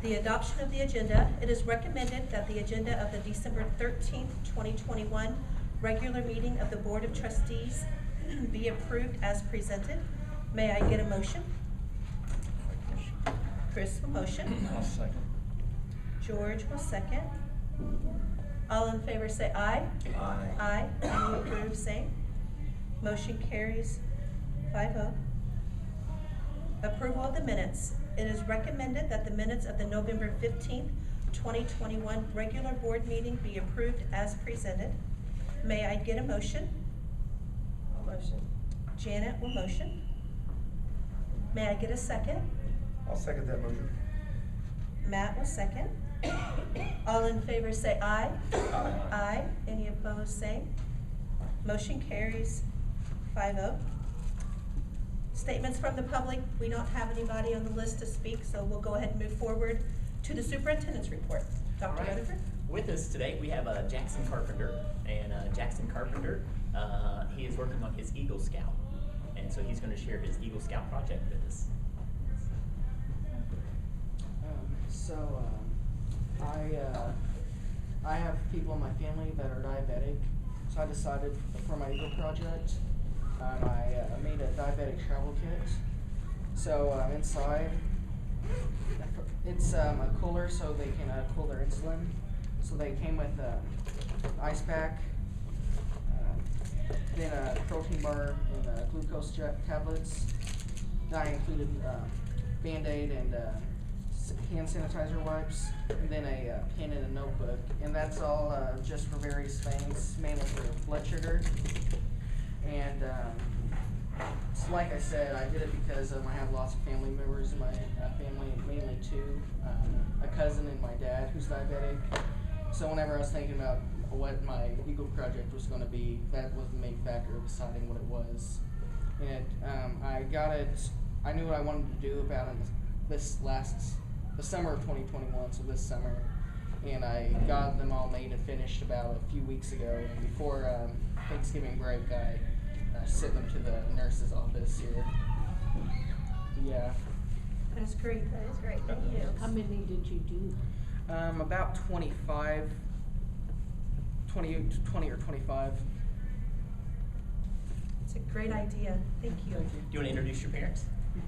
The adoption of the agenda. It is recommended that the agenda of the December 13th, 2021 regular meeting of the Board of Trustees be approved as presented. May I get a motion? Chris will motion. I'll second. George will second. All in favor say aye. Aye. Aye. Any opposed, same. Motion carries 5-0. Approval of the minutes. It is recommended that the minutes of the November 15th, 2021 regular board meeting be approved as presented. May I get a motion? I'll motion. Janet will motion. May I get a second? I'll second that motion. Matt will second. All in favor say aye. Aye. Aye. Any opposed, same. Motion carries 5-0. Statements from the public. We don't have anybody on the list to speak, so we'll go ahead and move forward to the superintendent's report. Dr. All right. Rutherford? With us today, we have Jackson Carpenter, and Jackson Carpenter, he is working on his Eagle Scout, and so he's going to share his Eagle Scout project with us. I have people in my family that are diabetic, so I decided for my Eagle project, I made a diabetic travel kit. So inside, it's a cooler so they can cool their insulin. So they came with ice pack, then a protein bar and glucose tablets. Then I included Band-Aid and hand sanitizer wipes, and then a pen and a notebook. And that's all just for various things, mainly for blood sugar. And so like I said, I did it because I have lots of family members in my family, mainly two, a cousin and my dad who's diabetic. So whenever I was thinking about what my Eagle project was going to be, that was the main factor of deciding what it was. And I got it, I knew what I wanted to do about it the summer of 2021, so this summer. And I got them all made and finished about a few weeks ago. And before Thanksgiving break, I sent them to the nurse's office here. Yeah. That is great. That is great. Thank you. How many did you do? About 20 or 25. It's a great idea. Thank you. Thank Do you want to introduce your parents? you.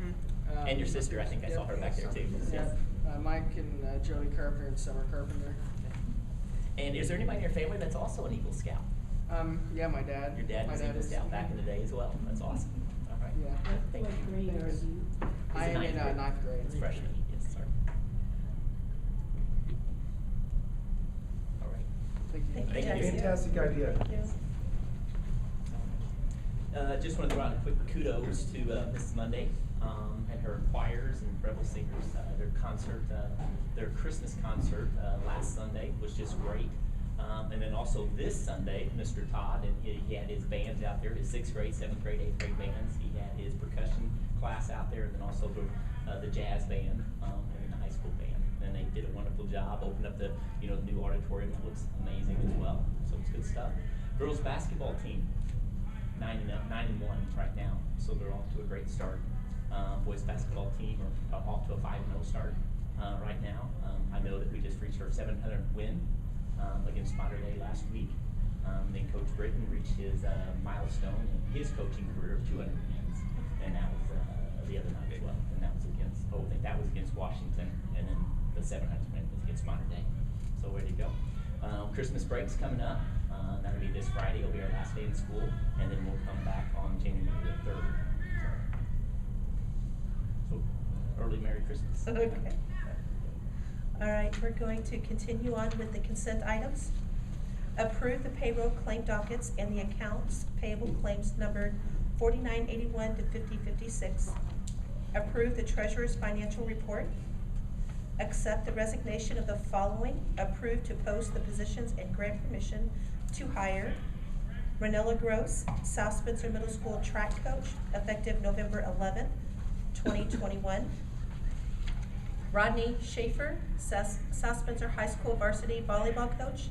And your sister, I think I saw her back there too. Yeah. Mike and Jody Carpenter and Summer Carpenter. And is there anybody in your family that's also an Eagle Scout? Yeah, my dad. Your dad my was dad Eagle Scout back in the day as well. That's awesome. All right. Yeah. Thank What you. grade are you? I am in ninth grade. It's freshman. Yes, sir. All right. Thank you. Thank you, Thank you. Jackson. Fantastic idea. Just want to throw out a quick kudos to Mrs. Monday and her choirs and Rebel Singers. Their concert, their Christmas concert last Sunday was just great. And then also this Sunday, Mr. Todd, and he had his bands out there, his 6th grade, 7th grade, 8th grade bands. He had his percussion class out there, and then also the jazz band and the high school band. And they did a wonderful job, opened up the the new auditorium. It looks amazing as well. So it's good stuff. Girls basketball team, 9-1 right now, so they're off to a great start. Boys basketball team are off to a 5-0 start right now. I know that we just reached our 700th win against Mater Dei last week. Then Coach Britton reached his milestone in his coaching career of 200 wins, and that was the other night as well. And that was against Washington, and then the 700th win was against Mater Dei. So where do you go? Christmas break's coming up. That'll be this Friday. It'll be our last day in school, and then we'll come back on January the 3rd. So early Merry Christmas. Okay. All right, we're going to continue on with the consent items. Approve the payroll claim dockets and the accounts payable claims numbered 4981 to 5056. Approve the treasurer's financial report. Accept the resignation of the following. Approve to post the positions and grant permission to hire Ranella Gross, South Spencer Middle School track coach, effective November 11th, 2021. Rodney Schaefer, South Spencer High School varsity volleyball coach,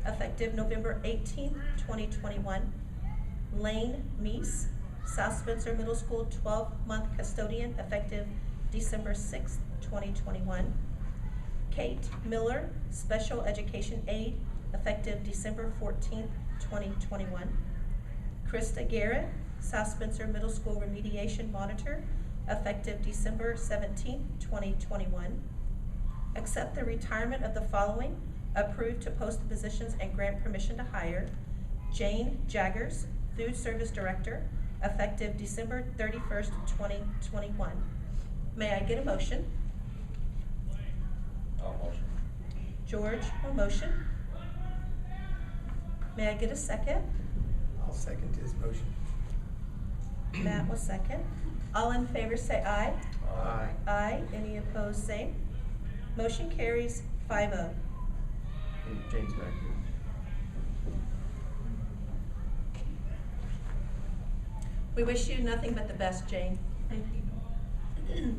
effective November 18th, 2021. Lane Meese, South Spencer Middle School 12-month custodian, effective December 6th, 2021. Kate Miller, special education aide, effective December 14th, 2021. Krista Garrett, South Spencer Middle School remediation monitor, effective December 17th, 2021. Accept the retirement of the following, approved to post the positions and grant permission to hire: Jane Jaggers, food service director, effective December 31st, 2021. May I get a motion? I'll motion. George will motion. May I get a second? I'll second his motion. Matt will second. All in favor say aye. Aye. Aye. Any opposed, same. Motion carries 5-0. And James back here. We wish you nothing but the best, Jane. Thank you.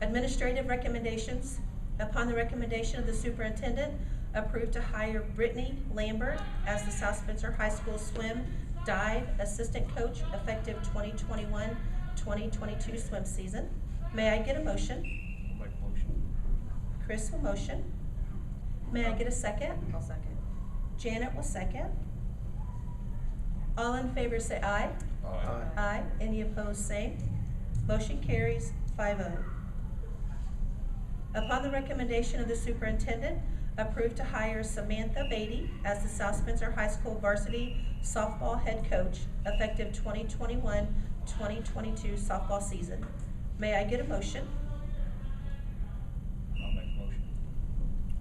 Administrative recommendations. Upon the recommendation of the superintendent, approved to hire Brittany Lambert as the South Spencer High School swim dive assistant coach, effective 2021-2022 swim season. May I get a motion? I'll make a motion. Chris will motion. May I get a second? I'll second. Janet will second. All in favor say aye. Aye. Aye. Any opposed, same. Motion carries 5-0. Upon the recommendation of the superintendent, approved to hire Samantha Beatty as the South Spencer High School varsity softball head coach, effective 2021-2022 softball season. May I get a motion? I'll make a motion.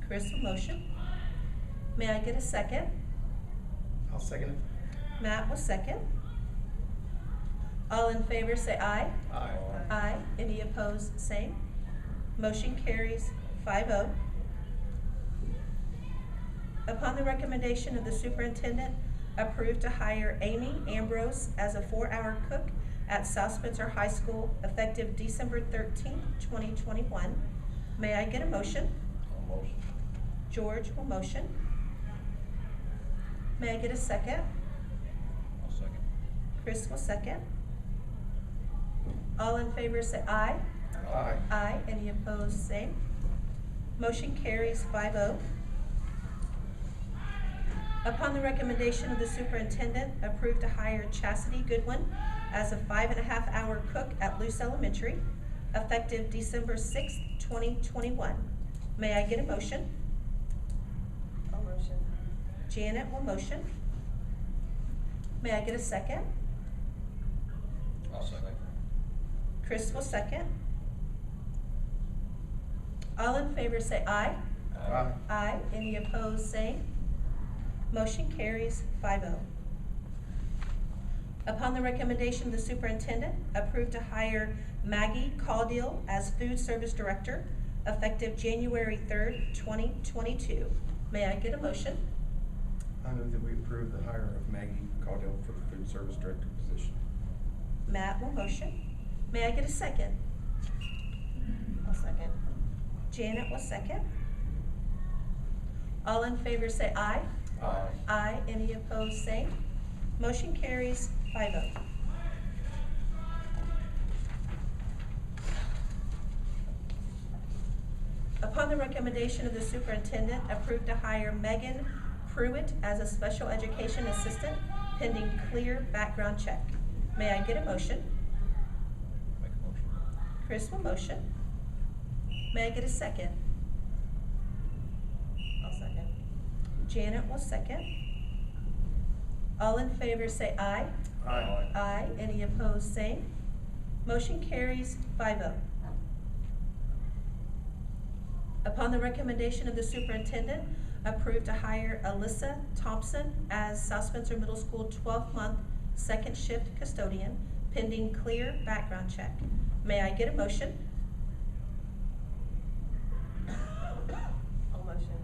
Chris will motion. May I get a second? I'll second it. Matt will second. All in favor say aye. Aye. Aye. Any opposed, same. Motion carries 5-0. Upon the recommendation of the superintendent, approved to hire Amy Ambrose as a 4-hour cook at South Spencer High School, effective December 13th, 2021. May I get a motion? I'll motion. George will motion. May I get a second? I'll second. Chris will second. All in favor say aye. Aye. Aye. Any opposed, same. Motion carries 5-0. Upon the recommendation of the superintendent, approved to hire Chastity Goodwin as a 5.5-hour cook at Luce Elementary, effective December 6th, 2021. May I get a motion? I'll motion. Janet will motion. May I get a second? I'll second. Chris will second. All in favor say aye. Aye. Aye. Any opposed, same. Motion carries 5-0. Upon the recommendation of the superintendent, approved to hire Maggie Caudill as food service director, effective January 3rd, 2022. May I get a motion? I move that we approve the hire of Maggie Caudill for the food service director position. Matt will motion. May I get a second? I'll second. Janet will second. All in favor say aye. Aye. Aye. Any opposed, same. Motion carries 5-0. Upon the recommendation of the superintendent, approved to hire Megan Pruitt as a special education assistant, pending clear background check. May I get a motion? Make a motion. Chris will motion. May I get a second? I'll second. Janet will second. All in favor say aye. Aye. Aye. Any opposed, same. Motion carries 5-0. Upon the recommendation of the superintendent, approved to hire Alyssa Thompson as South Spencer Middle School 12-month second shift custodian, pending clear background check. May I get a motion? I'll motion.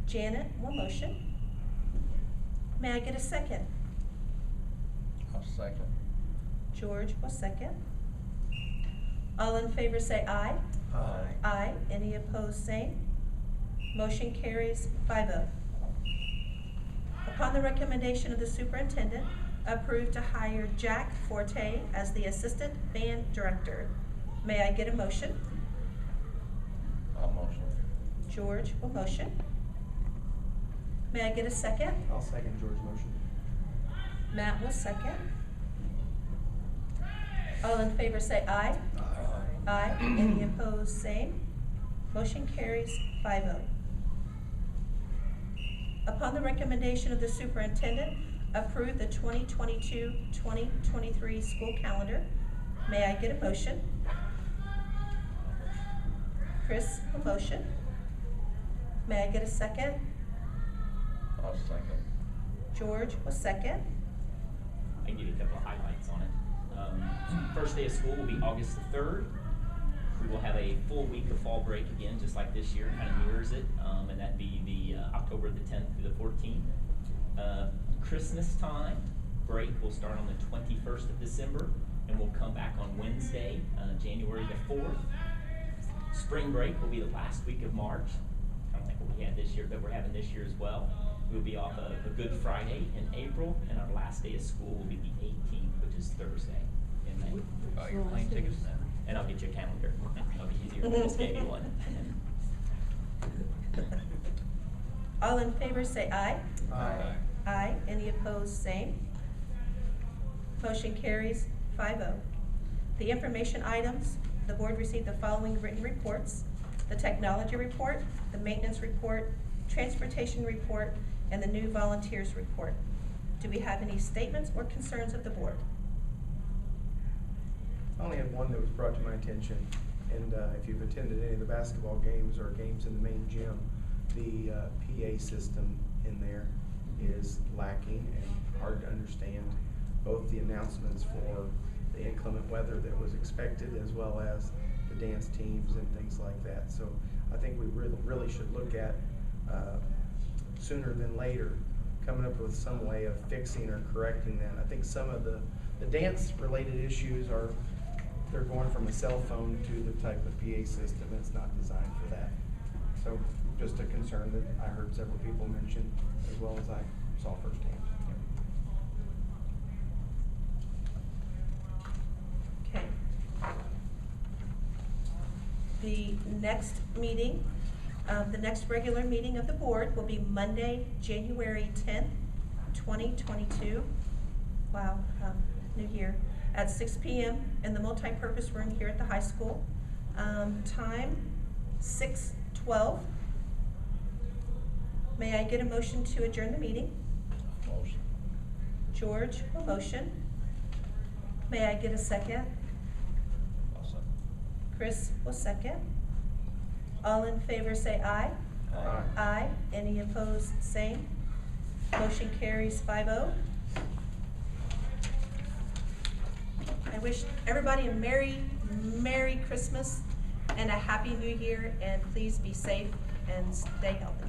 Janet will motion. May I get a second? I'll second. George will second. All in favor say aye. Aye. Aye. Any opposed, same. Motion carries 5-0. Upon the recommendation of the superintendent, approved to hire Jack Forte as the assistant band director. May I get a motion? I'll motion. George will motion. May I get a second? I'll second George's motion. Matt will second. All in favor say aye. Aye. Any opposed, same. Motion carries 5-0. Upon the recommendation of the superintendent, approve the 2022-2023 school calendar. May I get a motion? Chris will motion. May I get a second? I'll second. George will second. I can give you a couple of highlights on it. First day of school will be August the 3rd. We will have a full week of fall break again, just like this year, kind of mirrors it, and that'd be the October the 10th through the 14th. Christmas time break will start on the 21st of December, and we'll come back on Wednesday, January the 4th. Spring break will be the last week of March, kind of like what we had this year, but we're having this year as well. We'll be off a Good Friday in April, and our last day of school will be the 18th, which is Thursday in May. Your plane tickets now. And I'll get you a calendar. It'll be easier if I just gave you one. All in favor say aye. Aye. Aye. Any opposed, same. Motion carries 5-0. The information items, the board received the following written reports: the technology report, the maintenance report, transportation report, and the new volunteers report. Do we have any statements or concerns of the board? I only had one that was brought to my attention, and if you've attended any of the basketball games or games in the main gym, the PA system in there is lacking and hard to understand, both the announcements for the inclement weather that was expected as well as the dance teams and things like that. So I think we really should look at sooner than later coming up with some way of fixing or correcting that. I think some of the dance related issues are they're going from a cell phone to the type of PA system that's not designed for that. So just a concern that I heard several people mention as well as I saw firsthand. Okay. The next meeting, the next regular meeting of the board will be Monday, January 10th, 2022. Wow, new year. At 6 p.m. in the multi-purpose room here at the high school. Time 6:12. May I get a motion to adjourn the meeting? Motion. George will motion. May I get a second? I'll second. Chris will second. All in favor say aye. Aye. Aye. Any opposed, same. Motion carries 5-0. I wish everybody a Merry Christmas and a Happy New Year, and please be safe and stay healthy.